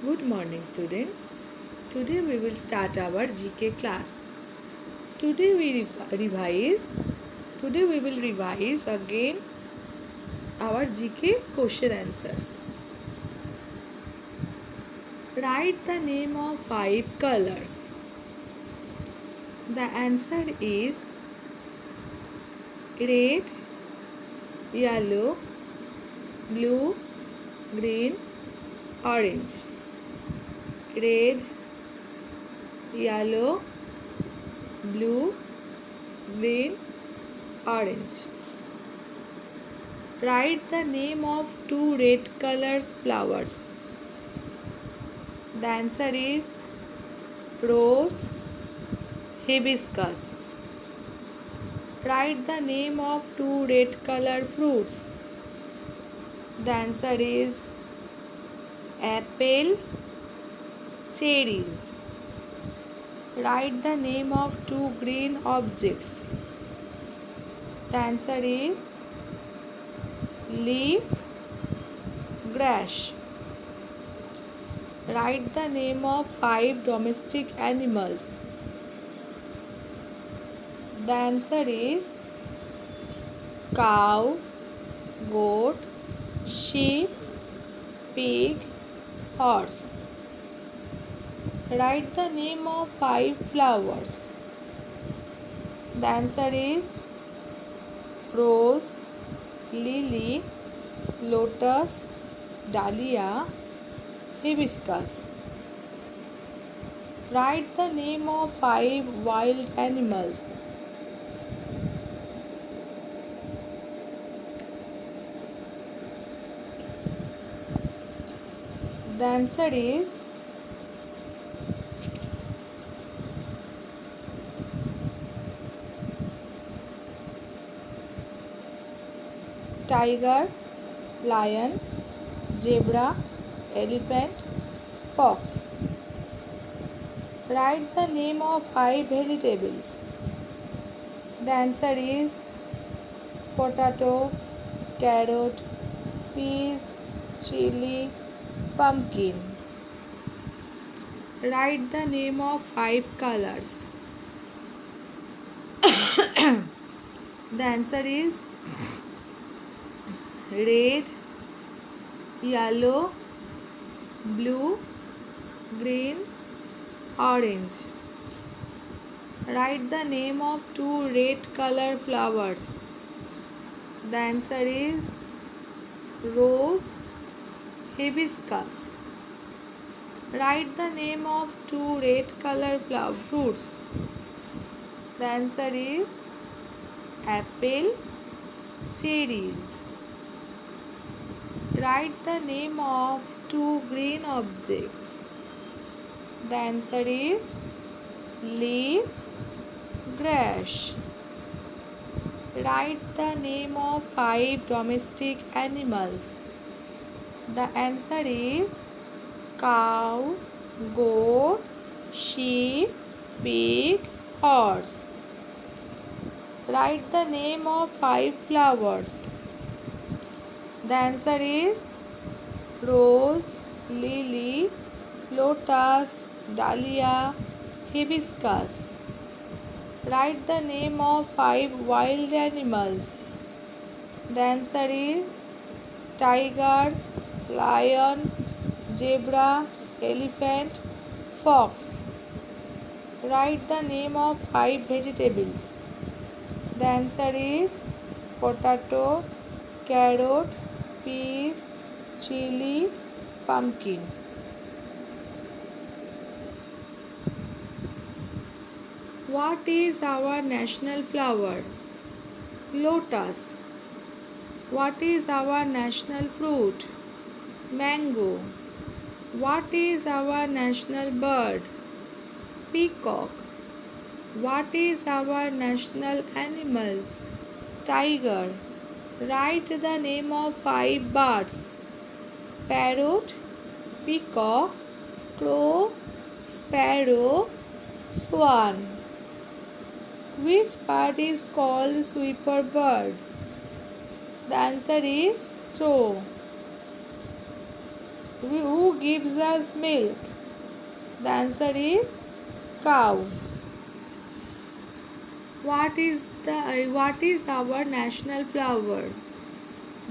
Good morning, students. Today we will start our GK class. Today revise. Today we will revise again our GK question answers. Write the name of 5 colors. The answer is red, yellow, blue, green, orange. Red, yellow, blue, green, orange. Write the name of 2 red colors flowers. The answer is rose, hibiscus. Write the name of 2 red colored fruits. The answer is apple, cherries. Write the name of 2 green objects. The answer is leaf, grass. Write the name of 5 domestic animals. The answer is cow, goat, sheep, pig, horse. Write the name of 5 flowers. The answer is rose, lily, lotus, dahlia, hibiscus. Write the name of 5 wild animals. The answer is tiger, lion, zebra, elephant, fox. Write the name of 5 vegetables. The answer is potato, carrot, peas, chili, pumpkin. Write the name of 5 colors. The answer is red, yellow, blue, green, orange. Write the name of 2 red color flowers. The answer is rose, hibiscus. Write the name of 2 red color fruits. The answer is apple, cherries. Write the name of 2 green objects. The answer is leaf, grass. Write the name of 5 domestic animals. The answer is cow, goat, sheep, pig, horse. Write the name of 5 flowers. The answer is rose, lily, lotus, dahlia, hibiscus. Write the name of 5 wild animals. The answer is tiger, lion, zebra, elephant, fox. Write the name of 5 vegetables. The answer is potato, carrot, peas, chili, pumpkin. What is our national flower? Lotus. What is our national fruit? Mango. What is our national bird? Peacock. What is our national animal? Tiger. Write the name of 5 birds. Parrot, peacock, crow, sparrow, swan. Which bird is called sweeper bird? The answer is crow. Who gives us milk? The answer is cow. What is our national flower?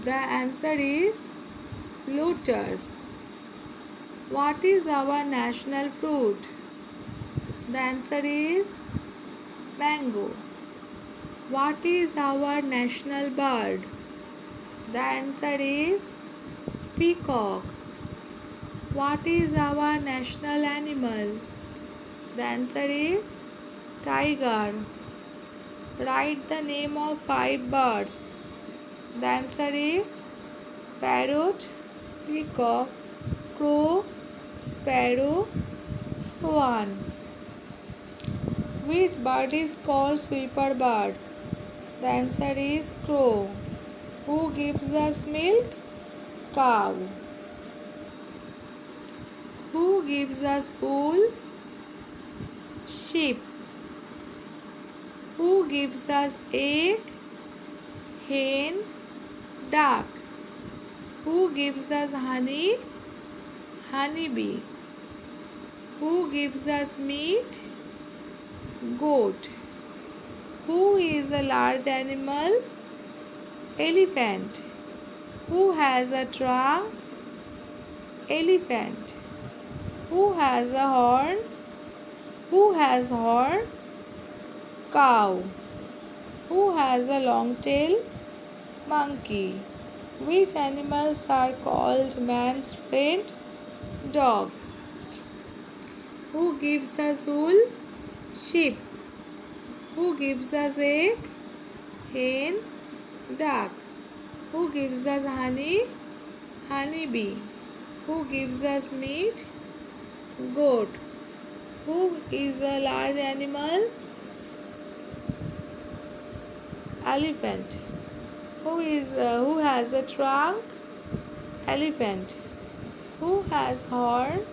The answer is lotus. What is our national fruit? The answer is mango. What is our national bird? The answer is peacock. What is our national animal? The answer is tiger. Write the name of 5 birds. The answer is parrot, peacock, crow, sparrow, swan. Which bird is called sweeper bird? The answer is crow. Who gives us milk? Cow. Who gives us wool? Sheep. Who gives us egg? Hen, duck. Who gives us honey? Honeybee. Who gives us meat? Goat. Who is a large animal? Elephant. Who has a trunk? Elephant. Who has a horn? Who has horn? Cow. Who has a long tail? Monkey. Which animals are called man's friend? Dog. Who gives us wool? Sheep. Who gives us egg? Hen, duck. Who gives us honey? Honeybee. Who gives us meat? Goat. Who is a large animal? Elephant. Who has a trunk? Elephant. Who has horn?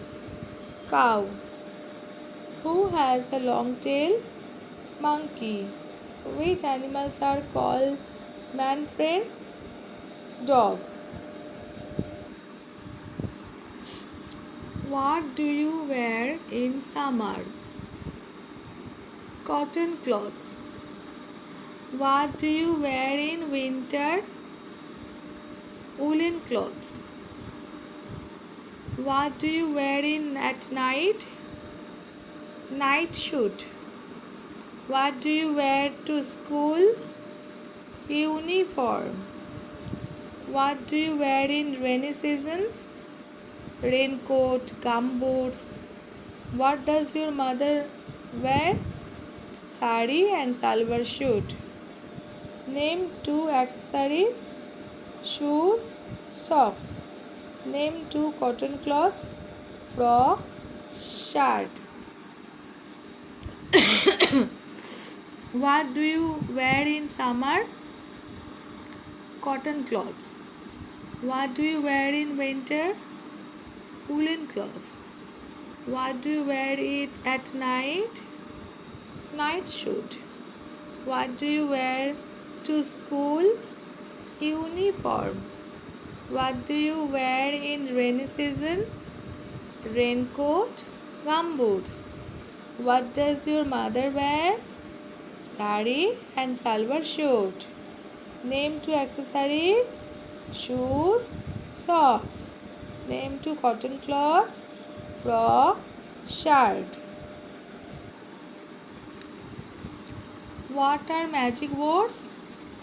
Cow. Who has a long tail? Monkey. Which animals are called man friend? Dog. What do you wear in summer? Cotton clothes. What do you wear in winter? Woolen clothes. What do you wear at night? Night suit. What do you wear to school? Uniform. What do you wear in rainy season? Raincoat, gumboots. What does your mother wear? Sari and salwar suit. Name 2 accessories. Shoes, socks. Name 2 cotton cloths. Frock, shirt. What do you wear in summer? Cotton cloths. What do you wear in winter? Woolen clothes. What do you wear at night? Night suit. What do you wear to school? Uniform. What do you wear in rainy season? Raincoat, gumboots. What does your mother wear? Sari and salwar suit. Name 2 accessories. Shoes, socks. Name 2 cotton cloths. Frock, shirt. What are magic words?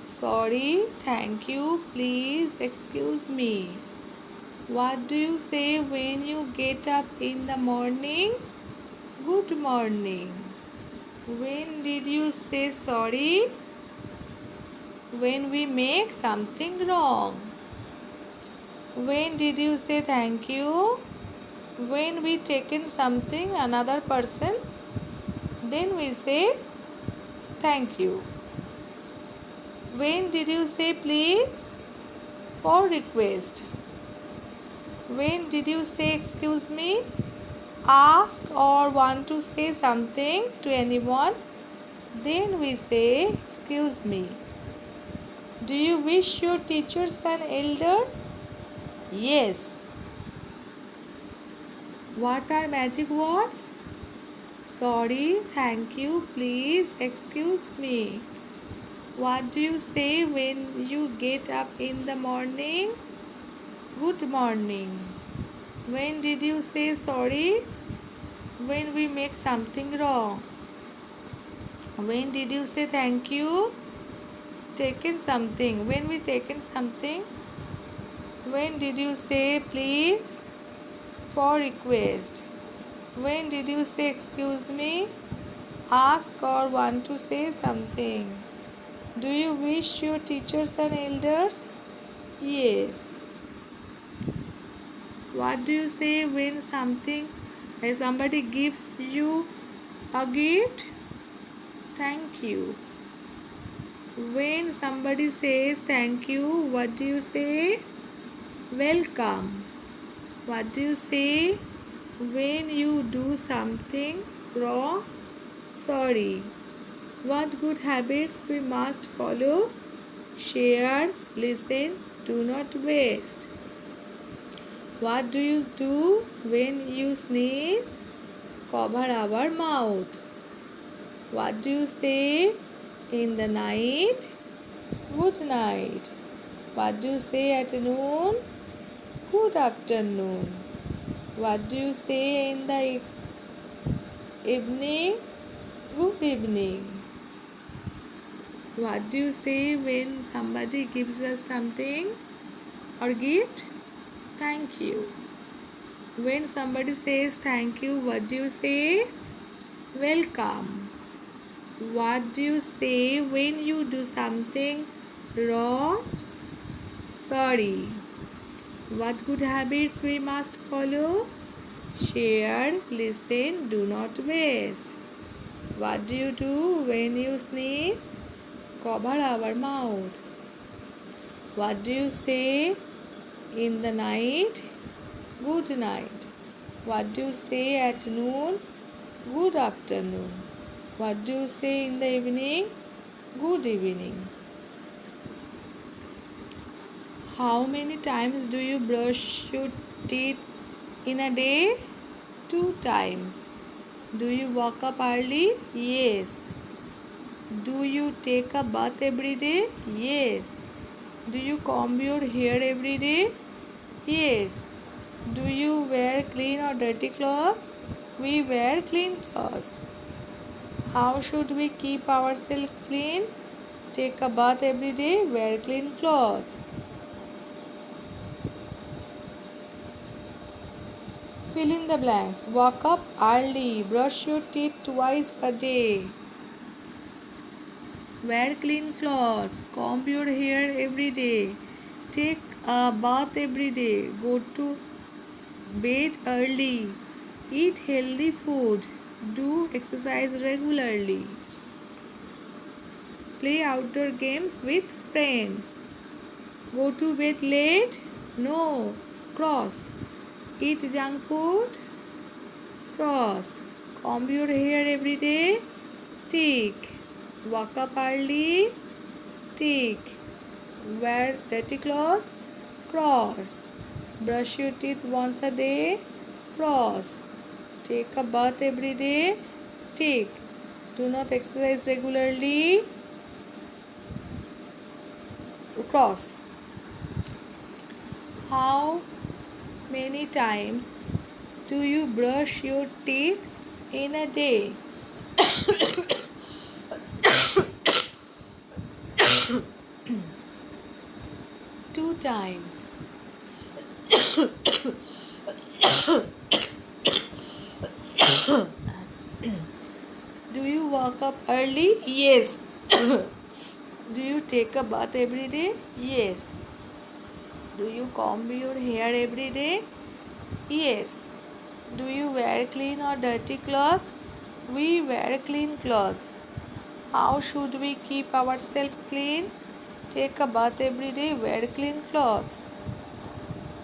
Sorry, thank you, please, excuse me. What do you say when you get up in the morning? Good morning. When did you say sorry? When we make something wrong. When did you say thank you? When we taken something another person, then we say thank you. When did you say please? For request. When did you say excuse me? Ask or want to say something to anyone, then we say excuse me. Do you wish your teachers and elders? Yes. What are magic words? Sorry, thank you, please, excuse me. What do you say when you get up in the morning? Good morning. When did you say sorry? When we make something wrong. When did you say thank you? Taken something. When we taken something. When did you say please? For request. When did you say excuse me? Ask or want to say something. Do you wish your teachers and elders? Yes. What do you say when somebody gives you a gift? Thank you. When somebody says thank you, what do you say? Welcome. What do you say when you do something wrong? Sorry. What good habits we must follow? Share, listen, do not waste. What do you do when you sneeze? Cover our mouth. What do you say in the night? Good night. What do you say at noon? Good afternoon. What do you say in the evening? Good evening. What do you say when somebody gives us something or gift? Thank you. When somebody says thank you, what do you say? Welcome. What do you say when you do something wrong? Sorry. What good habits we must follow? Share, listen, do not waste. What do you do when you sneeze? Cover our mouth. What do you say in the night? Good night. What do you say at noon? Good afternoon. What do you say in the evening? Good evening. How many times do you brush your teeth in a day? 2 times. Do you wake up early? Yes. Do you take a bath every day? Yes. Do you comb your hair every day? Yes. Do you wear clean or dirty clothes? We wear clean clothes. How should we keep ourselves clean? Take a bath every day, wear clean clothes. Fill in the blanks. Wake up early. Brush your teeth twice a day. Wear clean clothes. Comb your hair every day. Take a bath every day. Go to bed early. Eat healthy food. Do exercise regularly. Play outdoor games with friends. Go to bed late? No. Cross. Eat junk food? Cross. Comb your hair every day? Tick. Wake up early? Tick. Wear dirty clothes? Cross. Brush your teeth once a day? Cross. Take a bath every day? Tick. Do not exercise regularly? Cross. How many times do you brush your teeth in a day? 2 times. Do you wake up early? Yes. Do you take a bath every day? Yes. Do you comb your hair every day? Yes. Do you wear clean or dirty clothes? We wear clean clothes. How should we keep ourselves clean? Take a bath every day, wear clean clothes.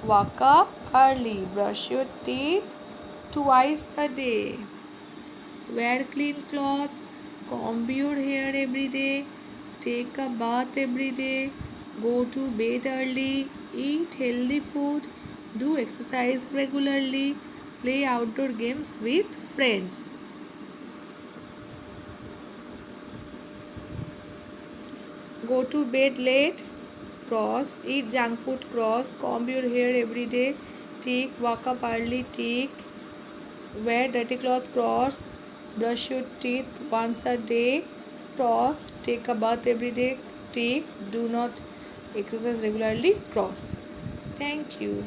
Wake up early, brush your teeth twice a day. Wear clean clothes, comb your hair every day, take a bath every day, go to bed early, eat healthy food, do exercise regularly. Play outdoor games with friends. Go to bed late. Cross. Eat junk food. Cross. Comb your hair every day. Tick. Wake up early. Tick. Wear dirty cloth. Cross. Brush your teeth once a day. Cross. Take a bath every day. Tick. Do not exercise regularly. Cross. Thank you.